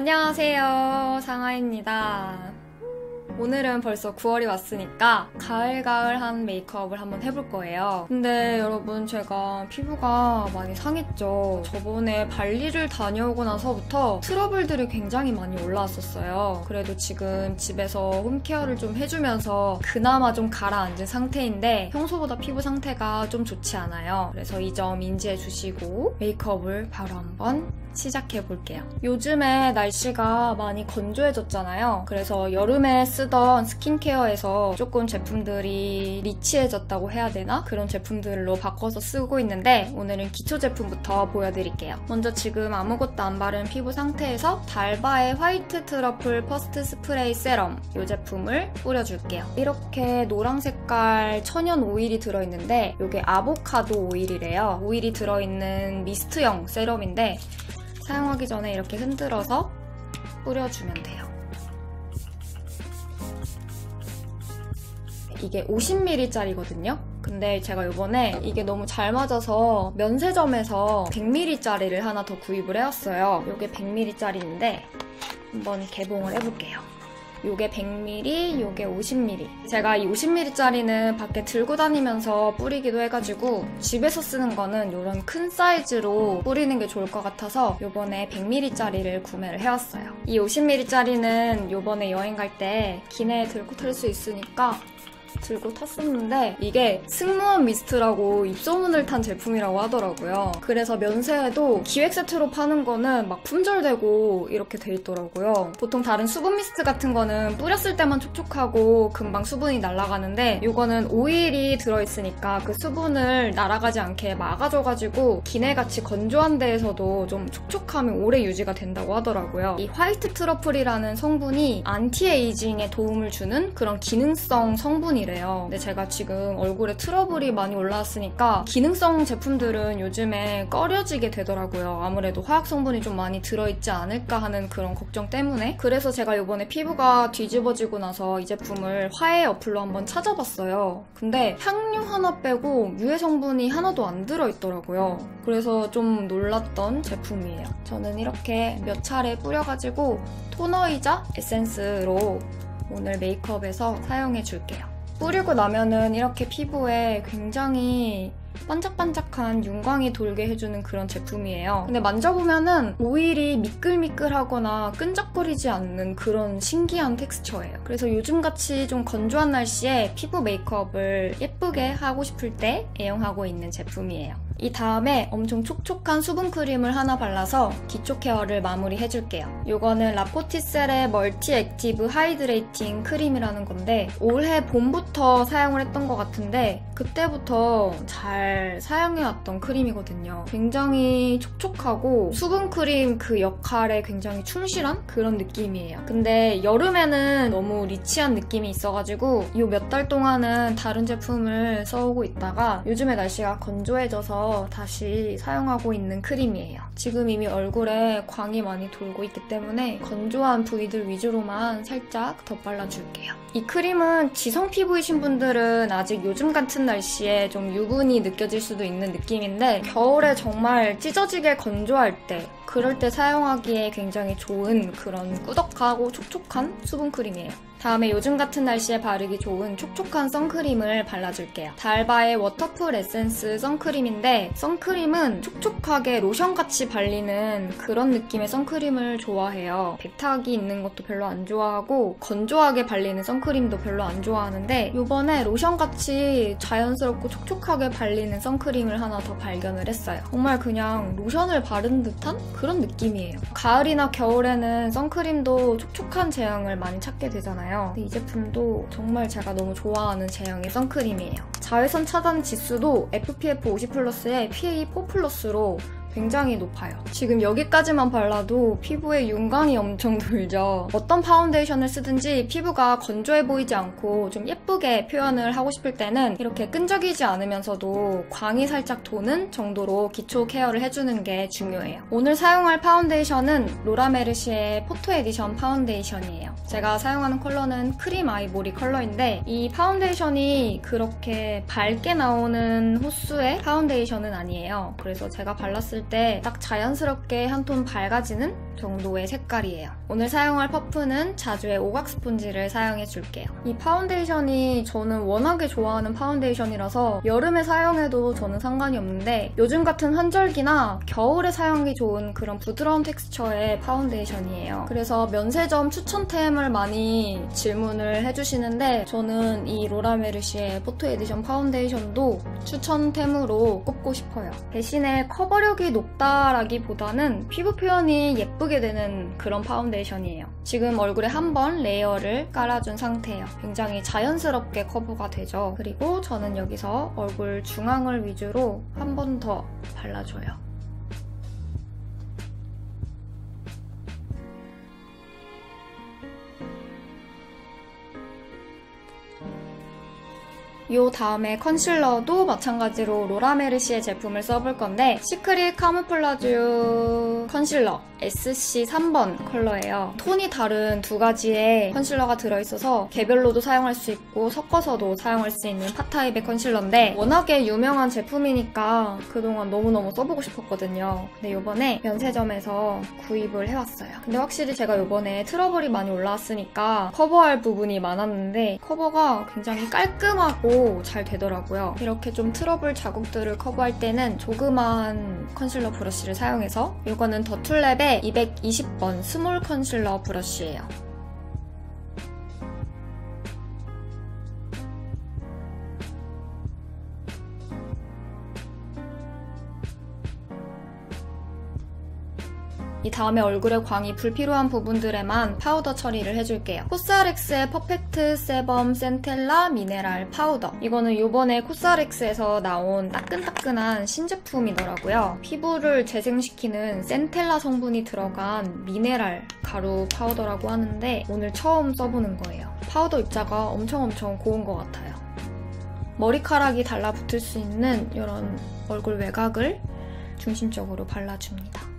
안녕하세요, 상아입니다. 오늘은 벌써 9월이 왔으니까 가을가을한 메이크업을 한번 해볼 거예요. 근데 여러분, 제가 피부가 많이 상했죠. 저번에 발리를 다녀오고 나서부터 트러블들이 굉장히 많이 올라왔었어요. 그래도 지금 집에서 홈케어를 좀 해주면서 그나마 좀 가라앉은 상태인데 평소보다 피부 상태가 좀 좋지 않아요. 그래서 이 점 인지해 주시고 메이크업을 바로 한번 시작해 볼게요. 요즘에 날씨가 많이 건조해졌잖아요. 그래서 여름에 쓰던 스킨케어에서 조금 제품들이 리치해졌다고 해야 되나? 그런 제품들로 바꿔서 쓰고 있는데 오늘은 기초 제품부터 보여드릴게요. 먼저 지금 아무것도 안 바른 피부 상태에서 달바의 화이트 트러플 퍼스트 스프레이 세럼 이 제품을 뿌려줄게요. 이렇게 노랑 색깔 천연 오일이 들어있는데 이게 아보카도 오일이래요. 오일이 들어있는 미스트형 세럼인데 사용하기 전에 이렇게 흔들어서 뿌려주면 돼요. 이게 50ml짜리거든요? 근데 제가 이번에 이게 너무 잘 맞아서 면세점에서 100ml짜리를 하나 더 구입을 해왔어요. 이게 100ml짜리인데 한번 개봉을 해볼게요. 요게 100ml, 요게 50ml. 제가 이 50ml짜리는 밖에 들고 다니면서 뿌리기도 해가지고 집에서 쓰는 거는 이런 큰 사이즈로 뿌리는 게 좋을 것 같아서 요번에 100ml짜리를 구매를 해왔어요. 이 50ml짜리는 요번에 여행 갈 때 기내에 들고 탈 수 있으니까 들고 탔었는데 이게 승무원 미스트라고 입소문을 탄 제품이라고 하더라고요. 그래서 면세에도 기획 세트로 파는 거는 막 품절되고 이렇게 돼 있더라고요. 보통 다른 수분 미스트 같은 거는 뿌렸을 때만 촉촉하고 금방 수분이 날아가는데 이거는 오일이 들어있으니까 그 수분을 날아가지 않게 막아줘가지고 기내같이 건조한 데에서도 좀 촉촉함이 오래 유지가 된다고 하더라고요. 이 화이트 트러플이라는 성분이 안티에이징에 도움을 주는 그런 기능성 성분이래요. 근데 제가 지금 얼굴에 트러블이 많이 올라왔으니까 기능성 제품들은 요즘에 꺼려지게 되더라고요. 아무래도 화학 성분이 좀 많이 들어있지 않을까 하는 그런 걱정 때문에. 그래서 제가 이번에 피부가 뒤집어지고 나서 이 제품을 화해 어플로 한번 찾아봤어요. 근데 향료 하나 빼고 유해 성분이 하나도 안 들어있더라고요. 그래서 좀 놀랐던 제품이에요. 저는 이렇게 몇 차례 뿌려가지고 토너이자 에센스로 오늘 메이크업에서 사용해줄게요. 뿌리고 나면은 이렇게 피부에 굉장히 반짝반짝한 윤광이 돌게 해주는 그런 제품이에요. 근데 만져보면은 오일이 미끌미끌하거나 끈적거리지 않는 그런 신기한 텍스처예요. 그래서 요즘같이 좀 건조한 날씨에 피부 메이크업을 예쁘게 하고 싶을 때 애용하고 있는 제품이에요. 이 다음에 엄청 촉촉한 수분크림을 하나 발라서 기초 케어를 마무리해줄게요. 이거는 라포티셀의 멀티 액티브 하이드레이팅 크림이라는 건데 올해 봄부터 사용을 했던 것 같은데 그때부터 잘 사용해왔던 크림이거든요. 굉장히 촉촉하고 수분크림 그 역할에 굉장히 충실한 그런 느낌이에요. 근데 여름에는 너무 리치한 느낌이 있어가지고 이 몇 달 동안은 다른 제품을 써오고 있다가 요즘에 날씨가 건조해져서 다시 사용하고 있는 크림이에요. 지금 이미 얼굴에 광이 많이 돌고 있기 때문에 건조한 부위들 위주로만 살짝 덧발라줄게요. 이 크림은 지성 피부이신 분들은 아직 요즘 같은 날씨에 좀 유분이 느껴질 수도 있는 느낌인데 겨울에 정말 찢어지게 건조할 때 그럴 때 사용하기에 굉장히 좋은 그런 꾸덕하고 촉촉한 수분크림이에요. 다음에 요즘 같은 날씨에 바르기 좋은 촉촉한 선크림을 발라줄게요. 달바의 워터풀 에센스 선크림인데 선크림은 촉촉하게 로션같이 발리는 그런 느낌의 선크림을 좋아해요. 백탁이 있는 것도 별로 안 좋아하고 건조하게 발리는 선크림도 별로 안 좋아하는데 이번에 로션같이 자연스럽고 촉촉하게 발리는 선크림을 하나 더 발견을 했어요. 정말 그냥 로션을 바른 듯한 그런 느낌이에요. 가을이나 겨울에는 선크림도 촉촉한 제형을 많이 찾게 되잖아요. 근데 이 제품도 정말 제가 너무 좋아하는 제형의 선크림이에요. 자외선 차단 지수도 FPF 50+에 PA 4+로 굉장히 높아요. 지금 여기까지만 발라도 피부에 윤광이 엄청 돌죠. 어떤 파운데이션을 쓰든지 피부가 건조해 보이지 않고 좀 예쁘게 표현을 하고 싶을 때는 이렇게 끈적이지 않으면서도 광이 살짝 도는 정도로 기초 케어를 해주는 게 중요해요. 오늘 사용할 파운데이션은 로라메르시의 포토 에디션 파운데이션이에요. 제가 사용하는 컬러는 크림 아이보리 컬러인데 이 파운데이션이 그렇게 밝게 나오는 호수의 파운데이션은 아니에요. 그래서 제가 발랐을 발랐을 때 딱 자연스럽게 한 톤 밝아지는 정도의 색깔이에요. 오늘 사용할 퍼프는 자주의 오각 스폰지를 사용해줄게요. 이 파운데이션이 저는 워낙에 좋아하는 파운데이션이라서 여름에 사용해도 저는 상관이 없는데 요즘 같은 환절기나 겨울에 사용하기 좋은 그런 부드러운 텍스처의 파운데이션이에요. 그래서 면세점 추천템을 많이 질문을 해주시는데 저는 이 로라 메르시의 포토 에디션 파운데이션도 추천템으로 꼽고 싶어요. 대신에 커버력이 높다라기보다는 피부 표현이 예쁘게 되는 그런 파운데이션이에요. 지금 얼굴에 한 번 레이어를 깔아준 상태예요. 굉장히 자연스럽게 커버가 되죠. 그리고 저는 여기서 얼굴 중앙을 위주로 한 번 더 발라줘요. 요 다음에 컨실러도 마찬가지로 로라 메르시의 제품을 써볼 건데 시크릿 카무플라주 컨실러 SC 3번 컬러예요. 톤이 다른 두 가지의 컨실러가 들어있어서 개별로도 사용할 수 있고 섞어서도 사용할 수 있는 팟타입의 컨실러인데 워낙에 유명한 제품이니까 그동안 너무너무 써보고 싶었거든요. 근데 요번에 면세점에서 구입을 해왔어요. 근데 확실히 제가 요번에 트러블이 많이 올라왔으니까 커버할 부분이 많았는데 커버가 굉장히 깔끔하고 잘 되더라고요. 이렇게 좀 트러블 자국들을 커버할 때는 조그만 컨실러 브러쉬를 사용해서 이거는 더툴랩의 220번 스몰 컨실러 브러쉬예요. 이 다음에 얼굴에 광이 불필요한 부분들에만 파우더 처리를 해줄게요. 코스알엑스의 퍼펙트 세범 센텔라 미네랄 파우더. 이거는 요번에 코스알엑스에서 나온 따끈따끈한 신제품이더라고요. 피부를 재생시키는 센텔라 성분이 들어간 미네랄 가루 파우더라고 하는데 오늘 처음 써보는 거예요. 파우더 입자가 엄청 고운 것 같아요. 머리카락이 달라붙을 수 있는 이런 얼굴 외곽을 중심적으로 발라줍니다.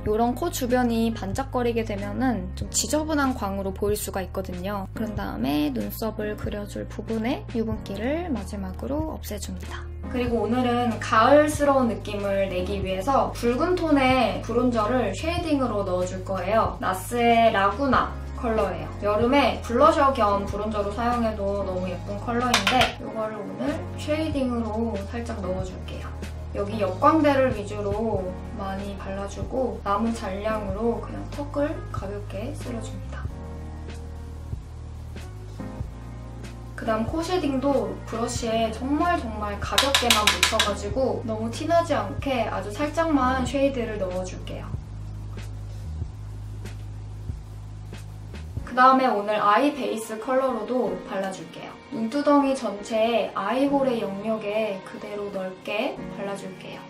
이런 코 주변이 반짝거리게 되면은 좀 지저분한 광으로 보일 수가 있거든요. 그런 다음에 눈썹을 그려줄 부분에 유분기를 마지막으로 없애줍니다. 그리고 오늘은 가을스러운 느낌을 내기 위해서 붉은 톤의 브론저를 쉐이딩으로 넣어줄 거예요. 나스의 라구나 컬러예요. 여름에 블러셔 겸 브론저로 사용해도 너무 예쁜 컬러인데 이거를 오늘 쉐이딩으로 살짝 넣어줄게요. 여기 역광대를 위주로 많이 발라주고 남은 잔량으로 그냥 턱을 가볍게 쓸어줍니다. 그 다음 코 쉐딩도 브러쉬에 정말 가볍게만 묻혀가지고 너무 티나지 않게 아주 살짝만 쉐이드를 넣어줄게요. 그 다음에 오늘 아이 베이스 컬러로도 발라줄게요. 눈두덩이 전체에 아이홀의 영역에 그대로 넓게 발라줄게요.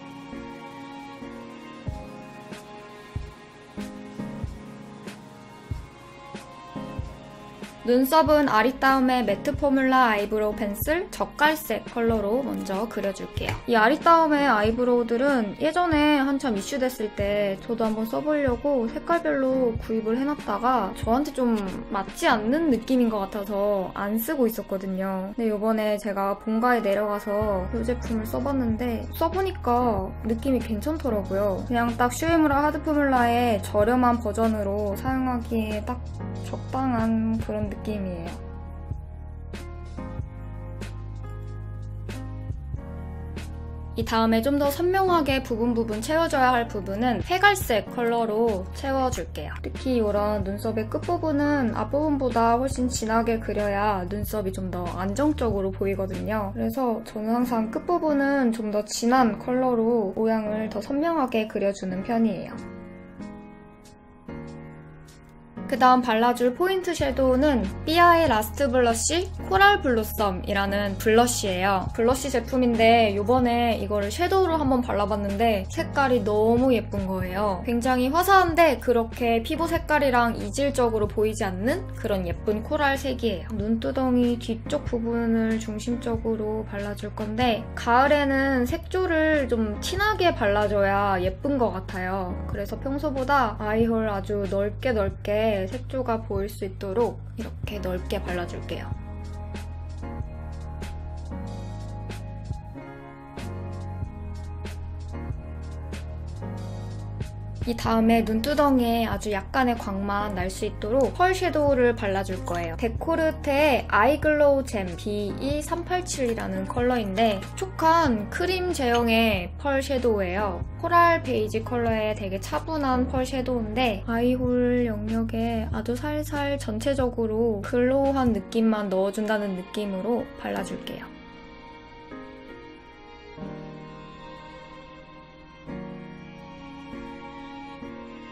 눈썹은 아리따움의 매트 포뮬라 아이브로우 펜슬 젓갈색 컬러로 먼저 그려줄게요. 이 아리따움의 아이브로우들은 예전에 한참 이슈됐을 때 저도 한번 써보려고 색깔별로 구입을 해놨다가 저한테 좀 맞지 않는 느낌인 것 같아서 안 쓰고 있었거든요. 근데 이번에 제가 본가에 내려가서 이 제품을 써봤는데 써보니까 느낌이 괜찮더라고요. 그냥 딱 슈에무라 하드 포뮬라의 저렴한 버전으로 사용하기에 딱 적당한 그런 느낌이에요. 이 다음에 좀 더 선명하게 부분 채워줘야 할 부분은 회갈색 컬러로 채워줄게요. 특히 이런 눈썹의 끝부분은 앞부분보다 훨씬 진하게 그려야 눈썹이 좀 더 안정적으로 보이거든요. 그래서 저는 항상 끝부분은 좀 더 진한 컬러로 모양을 더 선명하게 그려주는 편이에요. 그 다음 발라줄 포인트 섀도우는 삐아의 라스트 블러쉬 코랄 블로썸이라는 블러쉬예요. 블러쉬 제품인데 이번에 이거를 섀도우로 한번 발라봤는데 색깔이 너무 예쁜 거예요. 굉장히 화사한데 그렇게 피부 색깔이랑 이질적으로 보이지 않는 그런 예쁜 코랄 색이에요. 눈두덩이 뒤쪽 부분을 중심적으로 발라줄 건데 가을에는 색조를 좀 진하게 발라줘야 예쁜 것 같아요. 그래서 평소보다 아이홀 아주 넓게 색조가 보일 수 있도록 이렇게 넓게 발라줄게요. 이 다음에 눈두덩이에 아주 약간의 광만 날 수 있도록 펄 섀도우를 발라줄 거예요. 데코르테의 아이글로우 잼 BE387이라는 컬러인데 촉촉한 크림 제형의 펄 섀도우예요. 코랄 베이지 컬러의 되게 차분한 펄 섀도우인데 아이홀 영역에 아주 살살 전체적으로 글로우한 느낌만 넣어준다는 느낌으로 발라줄게요.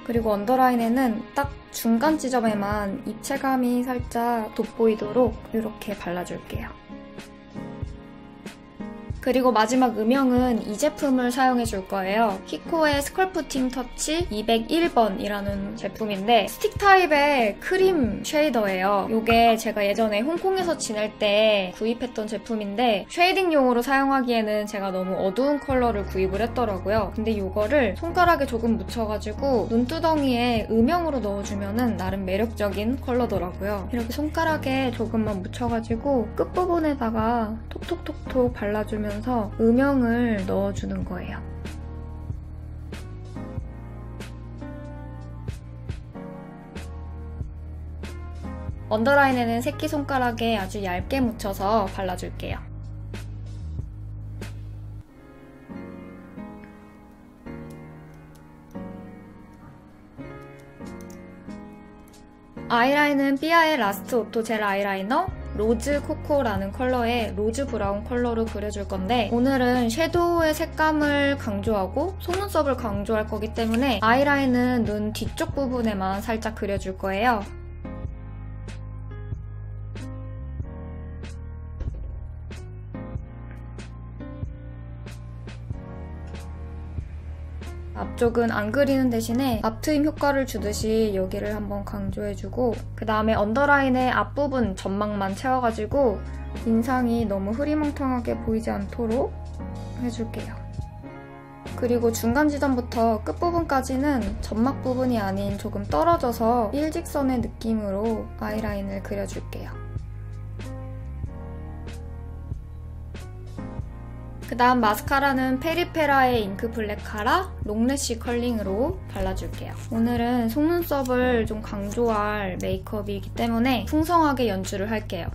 그리고 언더라인에는 딱 중간 지점에만 입체감이 살짝 돋보이도록 이렇게 발라줄게요. 그리고 마지막 음영은 이 제품을 사용해줄 거예요. 히코의 스컬프팅 터치 201번이라는 제품인데 스틱 타입의 크림 쉐이더예요. 이게 제가 예전에 홍콩에서 지낼 때 구입했던 제품인데 쉐이딩용으로 사용하기에는 제가 너무 어두운 컬러를 구입을 했더라고요. 근데 이거를 손가락에 조금 묻혀가지고 눈두덩이에 음영으로 넣어주면 나름 매력적인 컬러더라고요. 이렇게 손가락에 조금만 묻혀가지고 끝부분에다가 톡톡톡톡 발라주면 음영을 넣어주는 거예요. 언더라인에는 새끼손가락에 아주 얇게 묻혀서 발라줄게요. 아이라인은 삐아의 라스트 오토 젤 아이라이너 로즈 코코라는 컬러의 로즈 브라운 컬러로 그려줄 건데 오늘은 섀도우의 색감을 강조하고 속눈썹을 강조할 거기 때문에 아이라인은 눈 뒤쪽 부분에만 살짝 그려줄 거예요. 앞쪽은 안 그리는 대신에 앞트임 효과를 주듯이 여기를 한번 강조해주고 그 다음에 언더라인의 앞부분 점막만 채워가지고 인상이 너무 흐리멍텅하게 보이지 않도록 해줄게요. 그리고 중간 지점부터 끝부분까지는 점막 부분이 아닌 조금 떨어져서 일직선의 느낌으로 아이라인을 그려줄게요. 그 다음 마스카라는 페리페라의 잉크 블랙 카라 롱래쉬 컬링으로 발라줄게요. 오늘은 속눈썹을 좀 강조할 메이크업이기 때문에 풍성하게 연출을 할게요.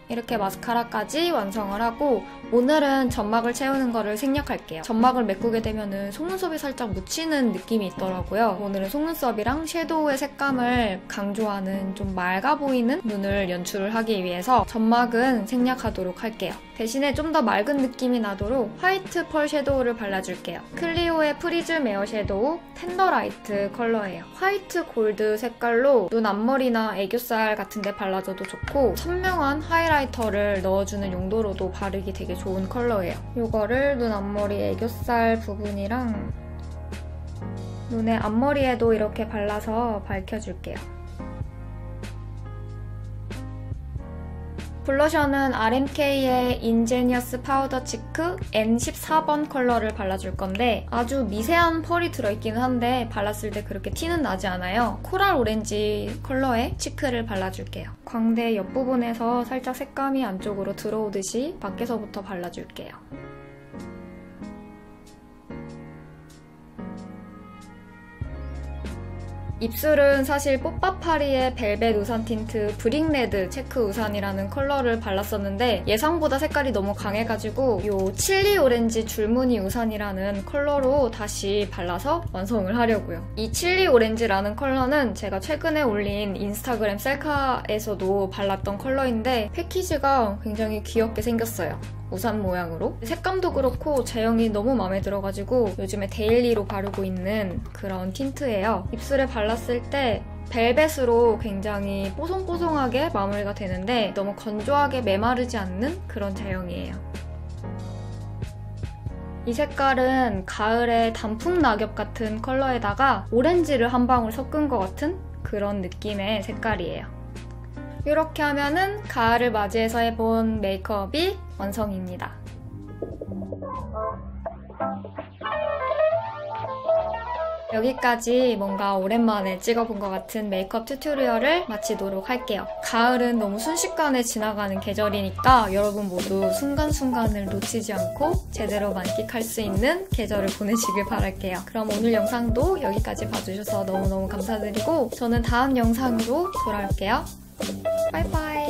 이렇게 마스카라까지 완성을 하고 오늘은 점막을 채우는 거를 생략할게요. 점막을 메꾸게 되면 속눈썹이 살짝 묻히는 느낌이 있더라고요. 오늘은 속눈썹이랑 섀도우의 색감을 강조하는 좀 맑아 보이는 눈을 연출을 하기 위해서 점막은 생략하도록 할게요. 대신에 좀 더 맑은 느낌이 나도록 화이트 펄 섀도우를 발라줄게요. 클리오의 프리즘 에어 섀도우 텐더라이트 컬러예요. 화이트 골드 색깔로 눈 앞머리나 애교살 같은 데 발라줘도 좋고 선명한 하이라이터를 넣어주는 용도로도 바르기 되게 좋은 컬러예요. 이거를 눈 앞머리 애교살 부분이랑 눈의 앞머리에도 이렇게 발라서 밝혀줄게요. 블러셔는 RMK의 인제니어스 파우더 치크 N14번 컬러를 발라줄 건데 아주 미세한 펄이 들어있기는 한데 발랐을 때 그렇게 티는 나지 않아요. 코랄 오렌지 컬러의 치크를 발라줄게요. 광대 옆부분에서 살짝 색감이 안쪽으로 들어오듯이 밖에서부터 발라줄게요. 입술은 사실 뽀빠파리의 벨벳 우산 틴트 브릭레드 체크 우산이라는 컬러를 발랐었는데 예상보다 색깔이 너무 강해가지고 이 칠리 오렌지 줄무늬 우산이라는 컬러로 다시 발라서 완성을 하려고요. 이 칠리 오렌지라는 컬러는 제가 최근에 올린 인스타그램 셀카에서도 발랐던 컬러인데 패키지가 굉장히 귀엽게 생겼어요. 우산 모양으로. 색감도 그렇고 제형이 너무 마음에 들어가지고 요즘에 데일리로 바르고 있는 그런 틴트예요. 입술에 발랐을 때 벨벳으로 굉장히 뽀송뽀송하게 마무리가 되는데 너무 건조하게 메마르지 않는 그런 제형이에요. 이 색깔은 가을의 단풍 낙엽 같은 컬러에다가 오렌지를 한 방울 섞은 것 같은 그런 느낌의 색깔이에요. 이렇게 하면은 가을을 맞이해서 해본 메이크업이 완성입니다. 여기까지 뭔가 오랜만에 찍어본 것 같은 메이크업 튜토리얼을 마치도록 할게요. 가을은 너무 순식간에 지나가는 계절이니까 여러분 모두 순간순간을 놓치지 않고 제대로 만끽할 수 있는 계절을 보내시길 바랄게요. 그럼 오늘 영상도 여기까지 봐주셔서 너무너무 감사드리고 저는 다음 영상으로 돌아올게요. 바이바이.